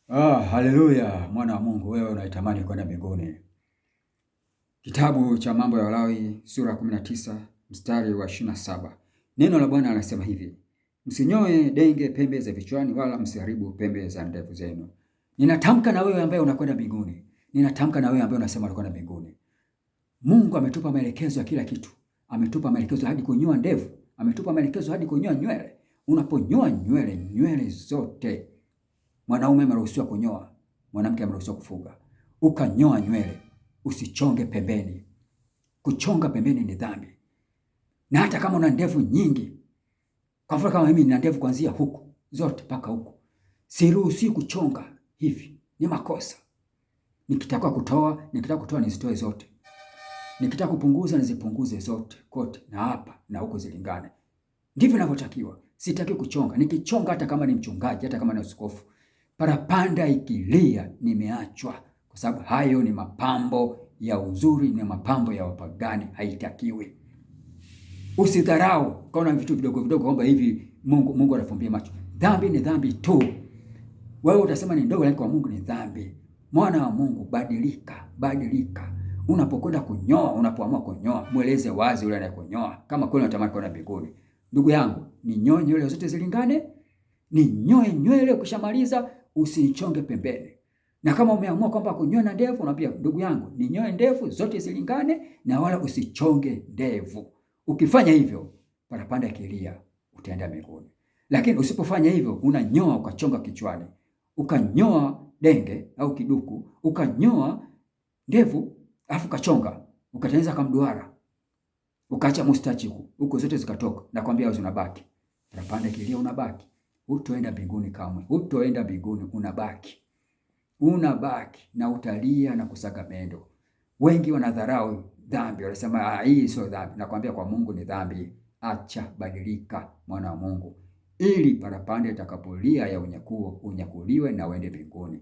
Haleluya, mwana wa Mungu, wewe unaitamani kwenda mbinguni. Kitabu cha Mambo ya Walawi sura 19 mstari wa 27. Neno la Bwana anasema hivi: msinyoe denge pembe za vichwani, wala msiharibu pembe za ndevu zenu. Ninatamka na wewe ambaye unakwenda mbinguni. Ninatamka na wewe ambaye unasema unakwenda mbinguni. Mungu ametupa maelekezo ya kila kitu. Ametupa maelekezo hadi kunyoa ndevu. Ametupa maelekezo hadi kunyoa nywele. Unaponyoa nywele zote, mwanaume ameruhusiwa kunyoa, mwanamke ameruhusiwa kufuga. Ukanyoa nywele, usichonge pembeni. Kuchonga pembeni ni dhambi. Na hata kama una ndevu nyingi, kwa mfano kama mimi nina ndevu kuanzia huku zote mpaka huku, siruhusi kuchonga hivi, ni makosa. Nikitaka kutoa nizitoe zote. Nikitaka kupunguza nizipunguze zote, kote na hapa na huko zilingane. Ndivyo ninavyotakiwa. Sitaki kuchonga. Nikichonga, hata kama ni mchungaji, hata kama ni askofu, parapanda ikilia, nimeachwa, kwa sababu hayo ni mapambo ya uzuri, ni mapambo ya wapagani, haitakiwi. Usidharau kaona vitu vidogo vidogo kwamba hivi Mungu anafumbia macho. Dhambi ni dhambi tu. Wewe utasema ni ndogo, lakini kwa Mungu ni dhambi. Mwana wa Mungu, badilika. Unapokwenda kunyoa, unapoamua kunyoa, mweleze wazi yule anayekunyoa kama kweli unatamani kwenda mbinguni. Ndugu yangu, ninyoe nywele zote zilingane. Ninyoe nywele, ukishamaliza usichonge pembeni. Na kama umeamua kwamba kunyoa na ndevu, unapia ndugu yangu, ninyoe ndevu zote zilingane na wala usichonge ndevu. Ukifanya hivyo, parapanda ikilia, utaenda mbinguni. Lakini usipofanya hivyo, unanyoa ukachonga kichwani, ukanyoa denge au kiduku, ukanyoa ndevu, afu kachonga, ukatengeneza kamduara, ukaacha mustachi huko zote zikatoka, nakwambia wewe unabaki. Parapanda ikilia unabaki. Hutoenda mbinguni kamwe. Hutoenda mbinguni, unabaki na utalia na kusaga meno. Wengi wanadharau dhambi, wanasema hii sio dhambi. Nakwambia kwa Mungu ni dhambi. Acha, badilika mwana wa Mungu, ili parapanda itakapolia ya unyakuo unyakuliwe na uende mbinguni.